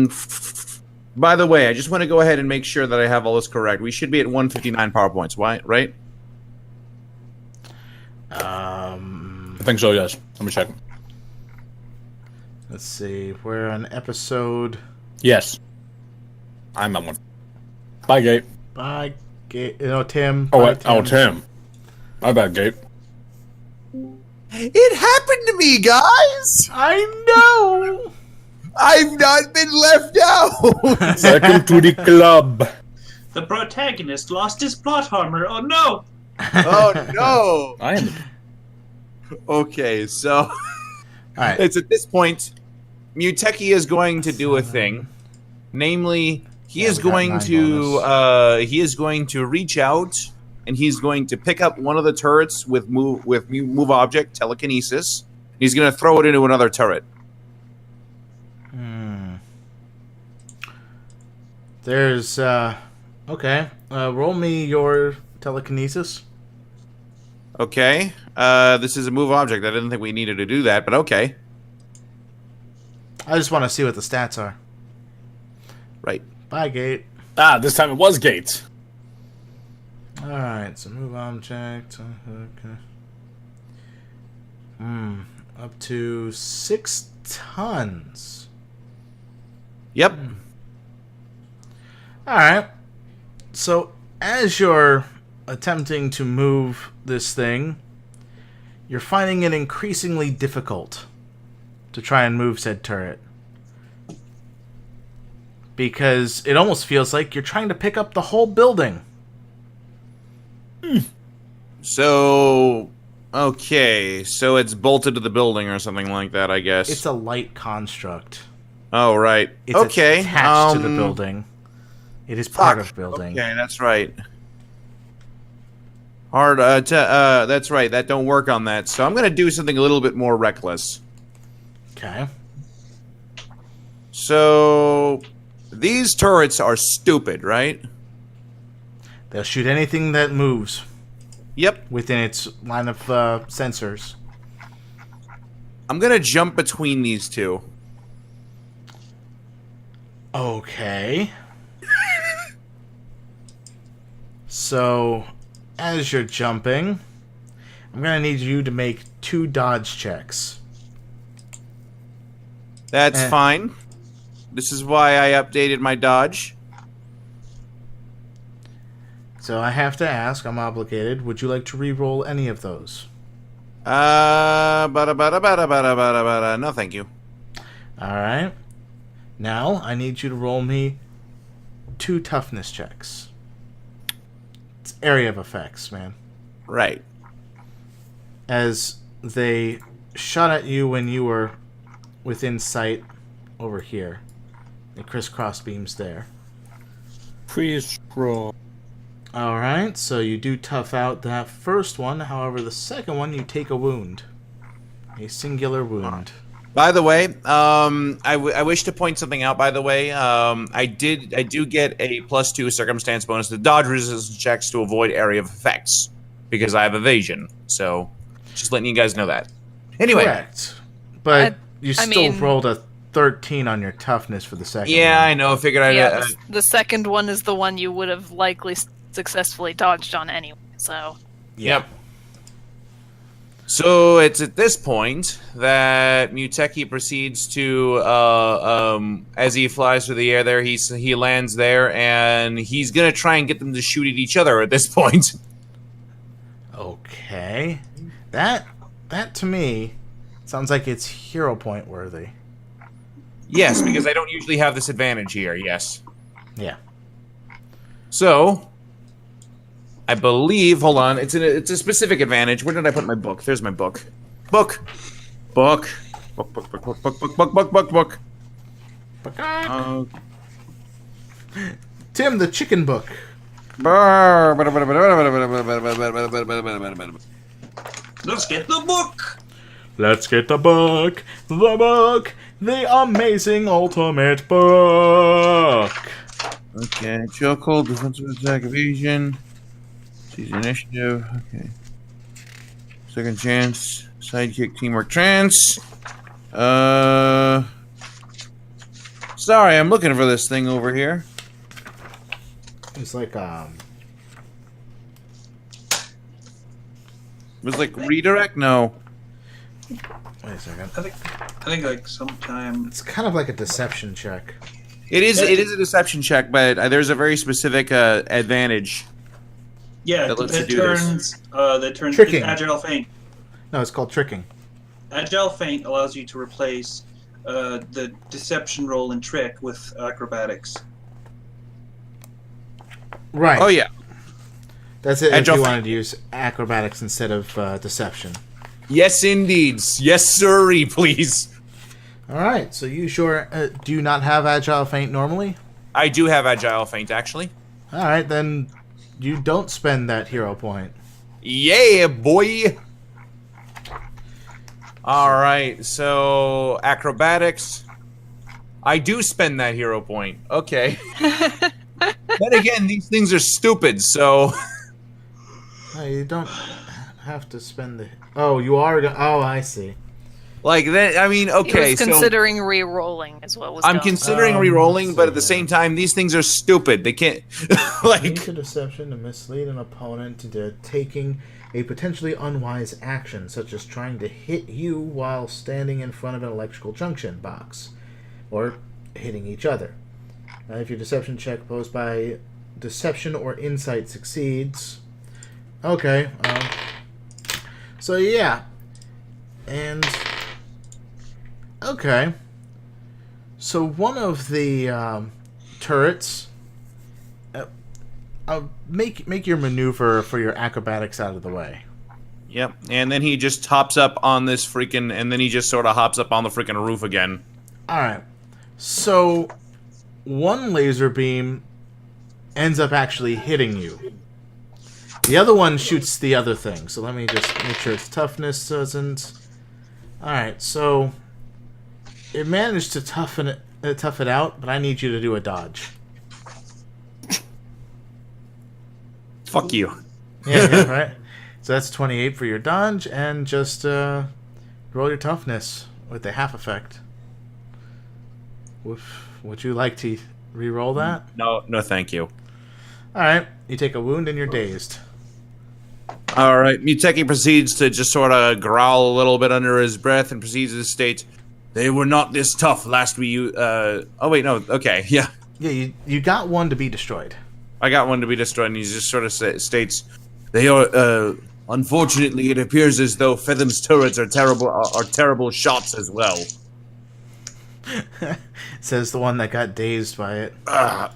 the way, I just want to go ahead and make sure that I have all this correct. We should be at 159 power points, right? I think so, yes. Let me check. Let's see, we're on episode... Yes. I'm at one. Bye, Gabe. Bye, Tim. Oh, Bye, Tim. My bad, Gabe. It happened to me, guys! I know! I've not been left out! Welcome to the club. The protagonist lost his plot armor. Oh no! Oh, no! I am. Okay, so... Alright. It's at this point, Muteki is going to do a thing. Namely, he is going to reach out and he's going to pick up one of the turrets with move object telekinesis. He's going to throw it into another turret. There's okay. Roll me your telekinesis. Okay. This is a move object. I didn't think we needed to do that, but okay. I just want to see what the stats are. Right. Bye, Gate. This time it was Gates. Alright, so move object. Okay. Up to 6 tons. Yep. Alright. So, as you're attempting to move this thing, you're finding it increasingly difficult to try and move said turret. Because it almost feels like you're trying to pick up the whole building. So, okay, so it's bolted to the building or something like that, I guess. It's a light construct. Oh, right. It's okay. attached to the building. It is part of the building. Okay, that's right. That's right. That don't work on that. So I'm gonna do something a little bit more reckless. Okay. So these turrets are stupid, right? They'll shoot anything that moves Yep. within its line of sensors. I'm gonna jump between these two. Okay. So, as you're jumping, I'm going to need you to make 2 dodge checks. That's fine. This is why I updated my dodge. So I have to ask, I'm obligated, would you like to re-roll any of those? No, thank you. Alright. Now, I need you to roll me 2 toughness checks. It's area of effects, man. Right. As they shot at you when you were within sight over here. The crisscross beams there. Please roll. Alright, so you do tough out that first one. However, the second one, you take a wound. A singular wound. By the way, I wish to point something out. By the way, I do get a +2 circumstance bonus to dodge resistance checks to avoid area of effects because I have evasion. So, just letting you guys know that. Anyway, Correct. But you I still mean- rolled a 13 on your toughness for the second yeah, one. I know. Figured I'd. Yeah, the second one is the one you would have likely successfully dodged on anyway. So Yep. So it's at this point that Muteki proceeds to, as he flies through the air there, he lands there, and he's gonna try and get them to shoot at each other at this point. Okay. That to me sounds like it's hero point worthy. Yes, because I don't usually have this advantage here, yes. Yeah. So, I believe, hold on, it's a specific advantage. Where did I put my book? There's my book. Book. Book. Book, book, book, book, book, book, book, book, book, book. Tim, the chicken book. Let's get the book. Let's get the book. The book. The amazing ultimate book. Okay, chokehold, defensive attack, evasion. Seize initiative. Okay. Second chance. Sidekick, teamwork, trance. Sorry, I'm looking for this thing over here. It's like It was like redirect? No. Wait a second. I think like sometime. It's kind of like a deception check. It is a deception check, but there's a very specific advantage. Yeah, That lets that you do turns. That turns Tricking. agile feint. No, it's called tricking. Agile feint allows you to replace the deception roll and trick with acrobatics. Right. Oh yeah. That's it. If Agile you wanted to use acrobatics instead of deception. Yes, indeed. Yes, sirree, please. All right. So you do you not have agile feint normally? I do have agile feint, actually. All right, then you don't spend that hero point. Yeah, boy. All right, so acrobatics. I do spend that hero point. Okay. Then again, these things are stupid, so. No, you don't have to spend the. Oh, you are. Oh, I see. Like that. I mean, He okay. was considering re-rolling is what was I'm going considering Oh, re-rolling, but at the so same time, these things are stupid. They can't. Use like, a deception to mislead an opponent into taking a potentially unwise action, such as trying to hit you while standing in front of an electrical junction box, or hitting each other. If your deception check posed by deception or insight succeeds. Okay. So yeah. And okay. So one of the turrets. Make your maneuver for your acrobatics out of the way. yep. And then he just hops up on this freaking, and then he just sort of hops up on the freaking roof again. All right. So one laser beam ends up actually hitting you. The other one shoots the other thing. So let me just make sure its toughness doesn't. All right. So it managed to tough it out, but I need you to do a dodge. Fuck you. Yeah, right. So that's 28 for your dodge, and just roll your toughness with the half effect. Would you like to re-roll that? No, thank you. All right. You take a wound and you're dazed. All right, Muteki proceeds to just sort of growl a little bit under his breath and proceeds to state, "They were not this tough last we oh wait, no, okay, yeah. Yeah, you got one to be destroyed. I got one to be destroyed," and he just sort of states, "They are, unfortunately, it appears as though Fetham's turrets are terrible shots as well." Says the one that got dazed by it. At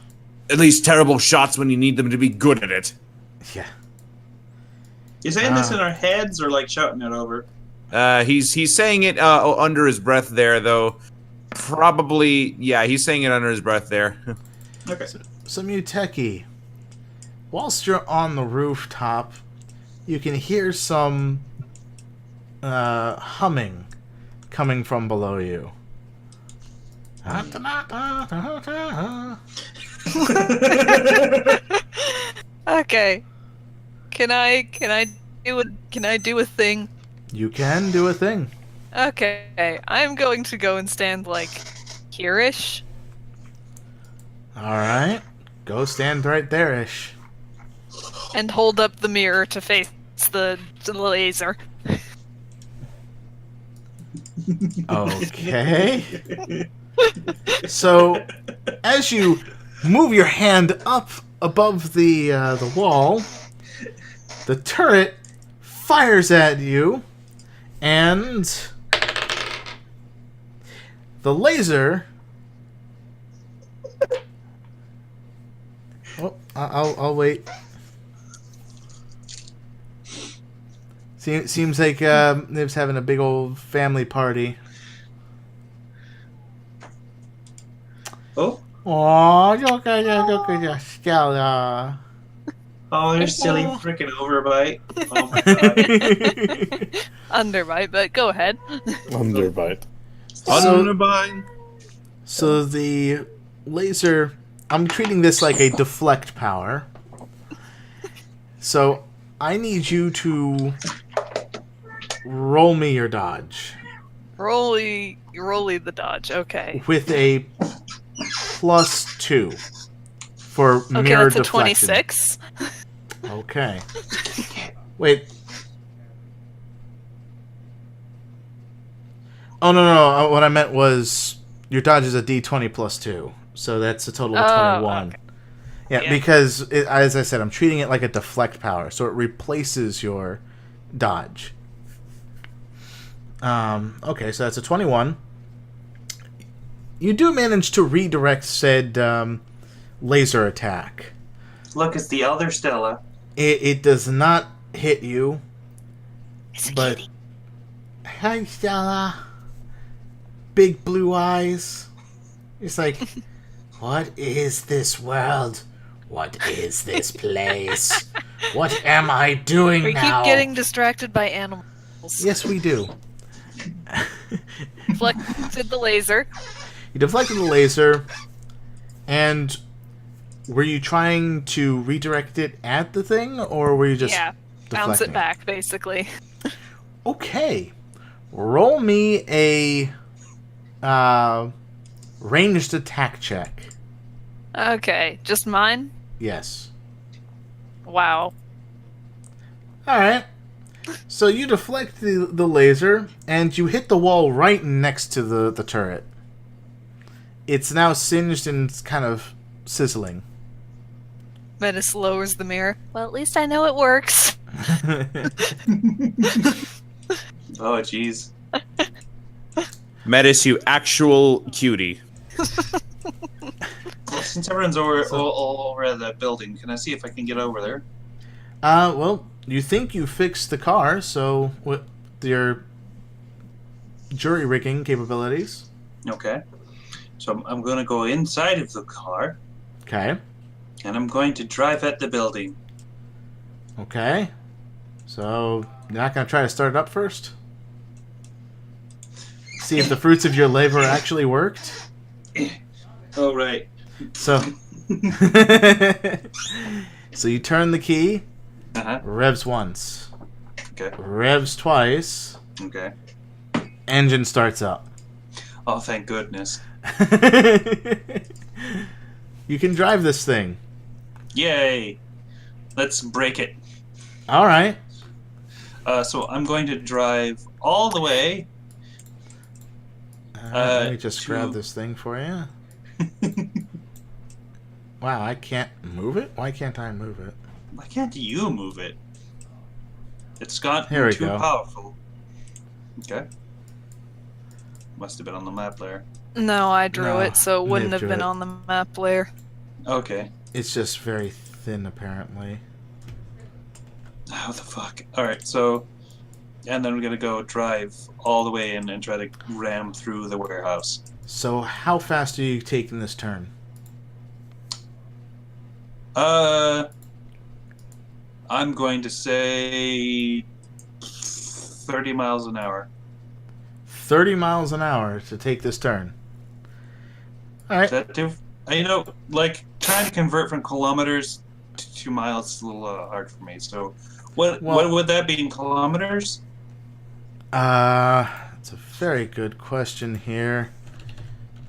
least terrible shots when you need them to be good at it. Yeah. You saying this in our heads or like shouting it over? He's saying it under his breath there, though. Probably, yeah, he's saying it under his breath there. Okay. So Muteki, whilst you're on the rooftop, you can hear some humming coming from below you. Okay. Can I do a thing? You can do a thing. Okay. I'm going to go and stand like here-ish. Alright. Go stand right there-ish. And hold up the mirror to face the laser. Okay. So, as you move your hand up above the wall, the turret fires at you, and the laser. Oh, I'll wait. Seems like Nib's having a big old family party. Oh? Aw, look at your Stella. Oh, there's silly freaking overbite. Oh my god. Underbite, but go ahead. Underbite. So the laser, I'm treating this like a deflect power. So I need you to roll me your dodge. Rolly the dodge, okay. With a +2 for Okay, mirror that's a deflection. 26. Okay. Wait. Oh, no. What I meant was your dodge is a d20 +2. So that's a total of 21. Okay. Yeah, because, as I said, I'm treating it like a deflect power. So it replaces your dodge. Okay, so that's a 21. You do manage to redirect said laser attack. Look, it's the elder Stella. It does not hit you. It's a But kitty. hi, Stella. Big blue eyes. It's like, what is this world? What is this place? What am I doing We now? keep getting distracted by animals. Yes, we do. Deflected the laser. You deflected the laser, and were you trying to redirect it at the thing, or were you just Yeah, bounce deflecting it back, basically. Okay. Roll me a ranged attack check. Okay, just mine? Yes. Wow. Alright. So you deflect the laser, and you hit the wall right next to the turret. It's now singed and it's kind of sizzling. Menace lowers the mirror. Well, at least I know it works. Oh, jeez. Metis, you actual cutie. Well, since everyone's all over at that building, can I see if I can get over there? Well, you think you fixed the car, so with your jury rigging capabilities. Okay. So I'm going to go inside of the car, Okay. and I'm going to drive at the building. Okay. So you're not going to try to start it up first? See if the fruits of your labor actually worked? Oh, right. So, so you turn the key, Uh-huh. revs once, Okay. revs twice, Okay. engine starts up. Oh, thank goodness. You can drive this thing. Yay. Let's break it. All right. So I'm going to drive all the way. Let me just to- grab this thing for you. Wow, I can't move it? Why can't I move it? Why can't you move it? It's got Here we too go. powerful. Okay. Must have been on the map layer. No, I drew No, it, so it wouldn't Niv have drew been it. on the map layer. Okay. It's just very thin, apparently. How the fuck? Alright, so... And then we're gonna go drive all the way in and try to ram through the warehouse. So, how fast are you taking this turn? I'm going to say 30 miles an hour. 30 miles an hour to take this turn. All right. Is that too? You know, like trying to convert from kilometers to miles is a little hard for me. So, what would that be in kilometers? It's a very good question here.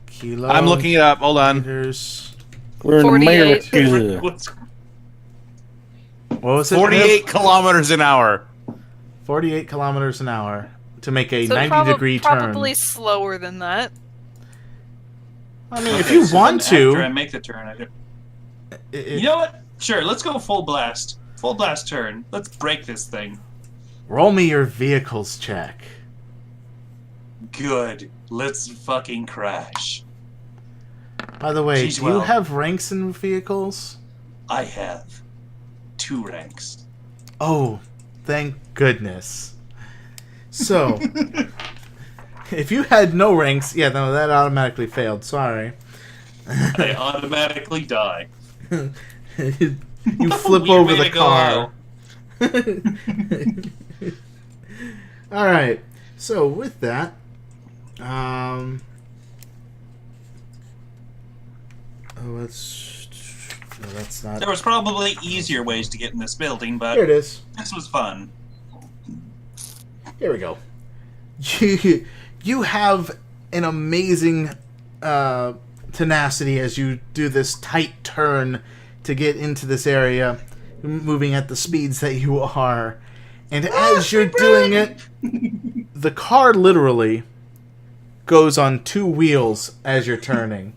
Kilo. I'm looking it up. Hold on. Meters. We're in 48. America. What's- What was it? 48 kilometers an hour. 48 kilometers an hour to make a So 90-degree turn. probably slower than that. I mean, if Okay, you so want then after I to, make the turn, I do. it- You know what? Sure, let's go full blast. Full blast turn. Let's break this thing. roll me your vehicles check. Good. Let's fucking crash. By the way, Jeez, do you well. have ranks in vehicles? I have 2 ranks. Oh, thank goodness. So, if you had no ranks, yeah, no, that automatically failed. Sorry. I automatically die. You flip You over made the it go car. All right. So with that, oh, that's not. There was probably easier ways to get in this building, but Here it is. this was fun. Here we go. You have an amazing tenacity as you do this tight turn to get into this area, moving at the speeds that you are. And as you're doing it, the car literally goes on 2 wheels as you're turning.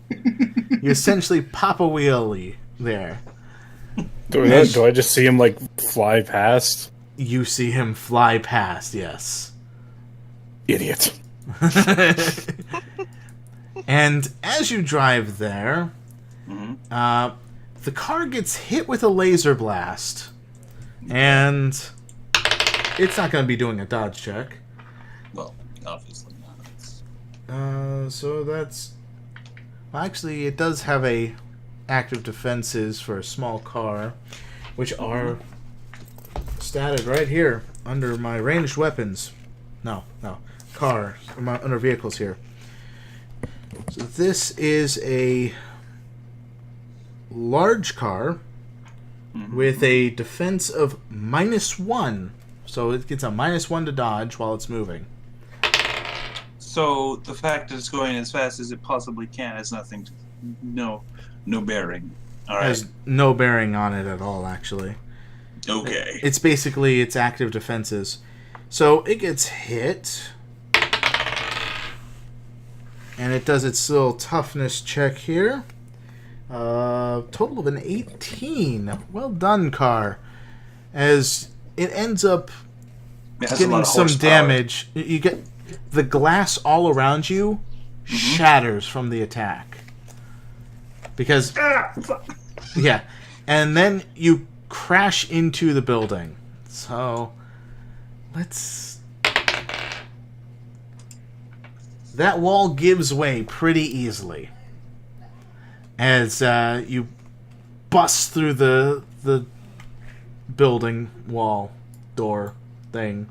You essentially pop a wheelie there. Do I just see him like fly past? You see him fly past, yes. Idiot. And as you drive there, Mhm. the car gets hit with a laser blast. And it's not going to be doing a dodge check. Well, obviously not. So that's... Well, actually, it does have a active defenses for a small car, which are statted right here under my ranged weapons. No. Car. Under vehicles here. So this is a large car with a defense of -1. So it gets a -1 to dodge while it's moving. So the fact that it's going as fast as it possibly can has nothing to, no bearing. All right. Has no bearing on it at all, actually. Okay. It's basically its active defenses. So it gets hit. And it does its little toughness check here. Total of an 18. Well done, Car. As it ends up It has a lot getting of some horsepower. damage. You get the glass all around you shatters from the attack. Because yeah, and then you crash into the building. So let's. That wall gives way pretty easily as you bust through the building wall door thing.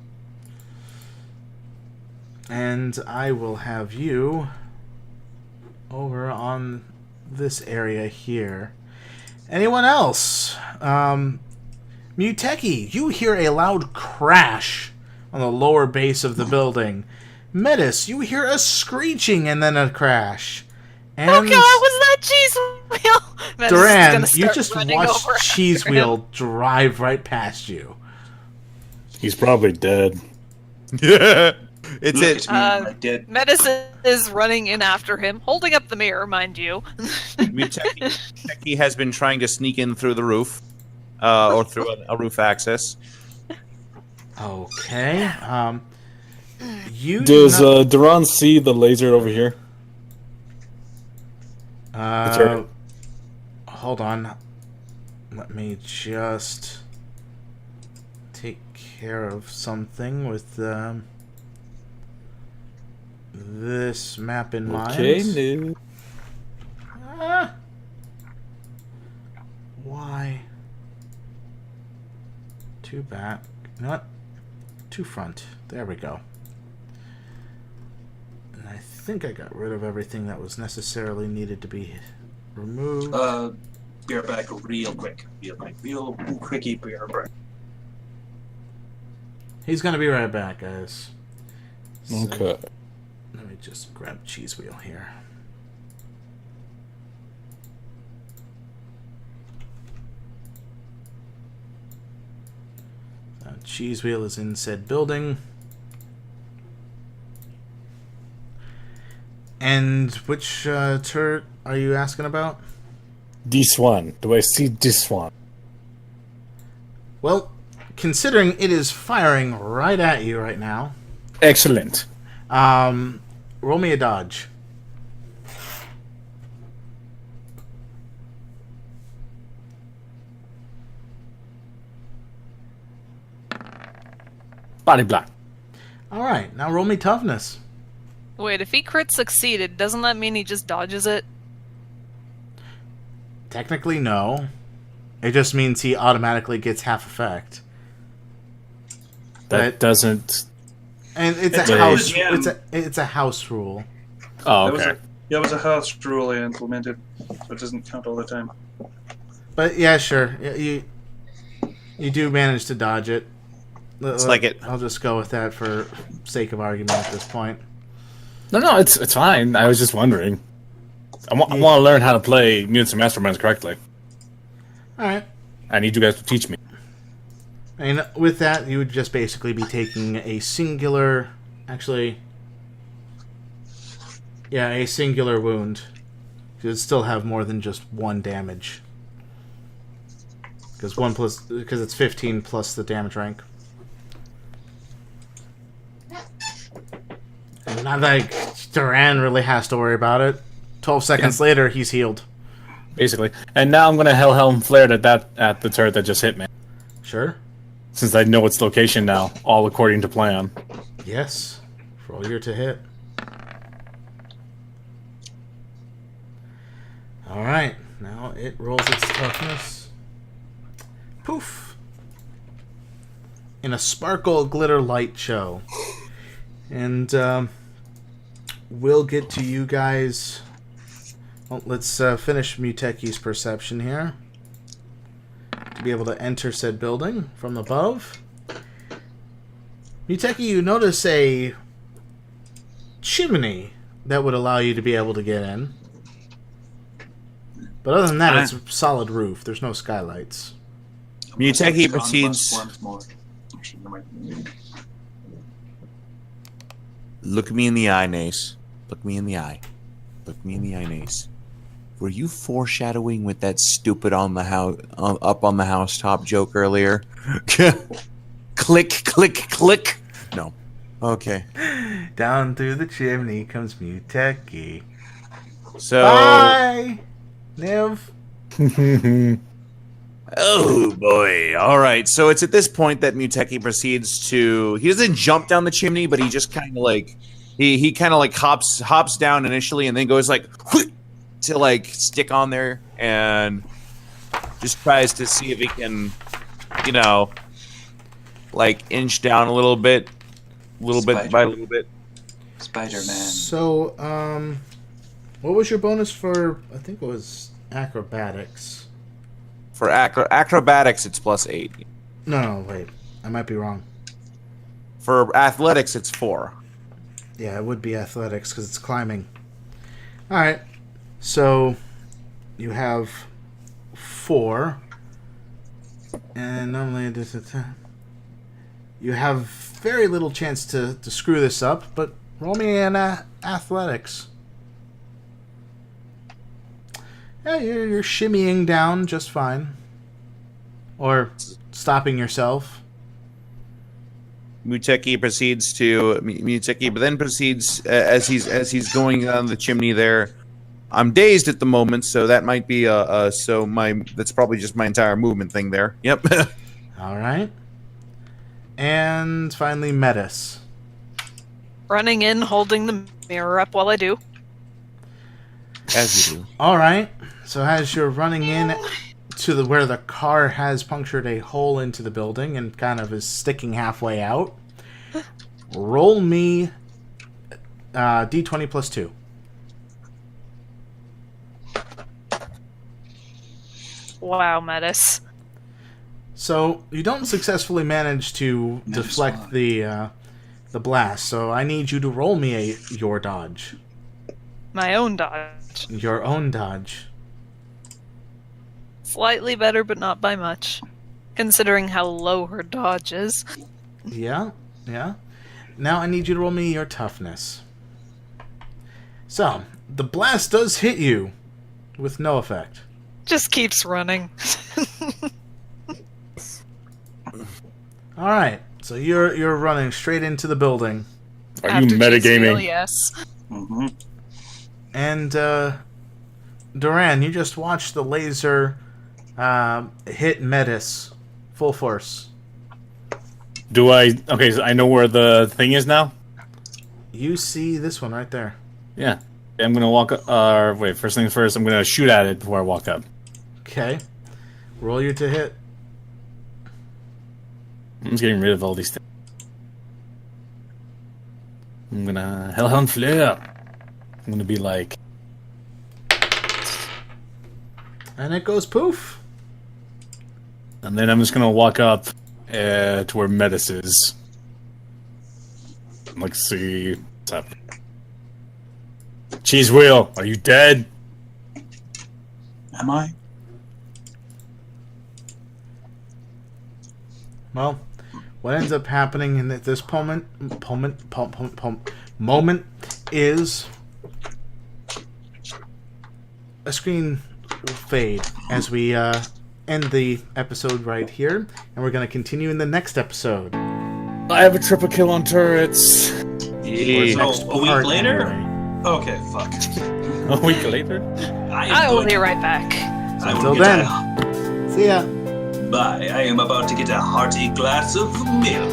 And I will have you over on this area here. Anyone else? Muteki, you hear a loud crash on the lower base of the building. Metis, you hear a screeching and then a crash. And Oh god, was that cheese wheel? Metis is Duran, gonna you start just running watched over Cheese after him. Wheel drive right past you. He's probably dead. Yeah. It's Look it. at me, I did. Metis is running in after him, holding up the mirror, mind you. Muteki has been trying to sneak in through the roof, or through a roof access. Okay. You Does do not- Duran see the laser over here? turret? Hold on. Let me just take care of something with this map in Okay, mind. no. Ah. Why? Two back. Not two front. There we go. And I think I got rid of everything that was necessarily needed to be removed. Be right back real quick. Real quickie, be right back. He's gonna be right back, guys. So, Okay. let me just grab Cheese Wheel here. Cheese Wheel is in said building. And which turret are you asking about? This one. Do I see this one? Well, considering it is firing right at you right now, Excellent. roll me a dodge. Body block. Alright, now roll me toughness. Wait, if he crit succeeded, doesn't that mean he just dodges it? Technically, no. It just means he automatically gets half effect. That But- doesn't. And it's It's a a house. legend. It's a house rule. Oh, That was okay. it was a house rule I implemented, so it doesn't count all the time. But yeah, sure. You do manage to dodge it. It's like it- I'll just go with that for sake of argument at this point. No, it's fine. I was just wondering. I want to learn how to play Mutants and Masterminds correctly. All right. I need you guys to teach me. And with that, you would just basically be taking a singular, actually, yeah, a singular wound. You'd still have more than just one damage. Because it's 15 plus the damage rank. And not like Duran really has to worry about it. 12 seconds later, he's healed. Basically. And now I'm gonna Hellhelm Flare at the turret that just hit me. Sure. Since I know its location now, all according to plan. Yes. Roll your to hit. Alright. Now it rolls its toughness. Poof. In a sparkle glitter light show. And we'll get to you guys. Well, let's finish Muteki's perception here. To be able to enter said building from above. Muteki, you notice a chimney that would allow you to be able to get in. But other than that, it's a solid roof. There's no skylights. Muteki proceeds. Look me in the eye, Nace. Look me in the eye. Look me in the eye, Nace. Were you foreshadowing with that stupid on the house, up on the housetop joke earlier? Click, click, click. No. Okay. Down through the chimney comes Muteki. So. Bye, Niv. Oh boy! All right, so it's at this point that Muteki proceeds to. He doesn't jump down the chimney, but he just kind of like he kind of like hops down initially, and then goes like to like stick on there and just tries to see if he can, you know, like inch down a little bit by little bit. Spider-Man. So, what was your bonus for? I think it was acrobatics. For acrobatics, it's +8. No, wait. I might be wrong. For athletics, it's 4. Yeah, it would be athletics because it's climbing. Alright. So, you have 4. And normally you have very little chance to screw this up, but roll me an athletics. Yeah, you're shimmying down just fine. Or stopping yourself. Muteki proceeds as he's going down the chimney there. I'm dazed at the moment, so that might be that's probably just my entire movement thing there. Yep. All right. And finally, Metis. Running in, holding the mirror up while I do. As you do. All right. So as you're running in to where the car has punctured a hole into the building and kind of is sticking halfway out, roll me d20 plus 2. Wow, Metis. So you don't successfully manage to deflect the blast. So I need you to roll me your dodge. My own dodge. Your own dodge. Slightly better, but not by much. Considering how low her dodge is. Yeah. Now I need you to roll me your toughness. So, the blast does hit you with no effect. Just keeps running. Alright, so you're running straight into the building. Are After you metagaming? Yes. Mm-hmm. And, Duran, you just watched the laser hit Metis full force. Do I... Okay, so I know where the thing is now? You see this one right there. Yeah. I'm gonna walk up... wait, first things first, I'm gonna shoot at it before I walk up. Okay. Roll you to hit. I'm just getting rid of all these things. I'm gonna... Hellhound Flare! I'm gonna be like... And it goes poof. And then I'm just gonna walk up to where Metis is. Like, see what's happening. Cheese Wheel, are you dead? Am I? Well, what ends up happening in this moment is a screen fade as we end the episode right here, and we're going to continue in the next episode. I have a triple kill on turrets. So, a week later? Anyway. Okay, fuck. A week later? I will be right back. Until then, see ya. Bye. I am about to get a hearty glass of milk.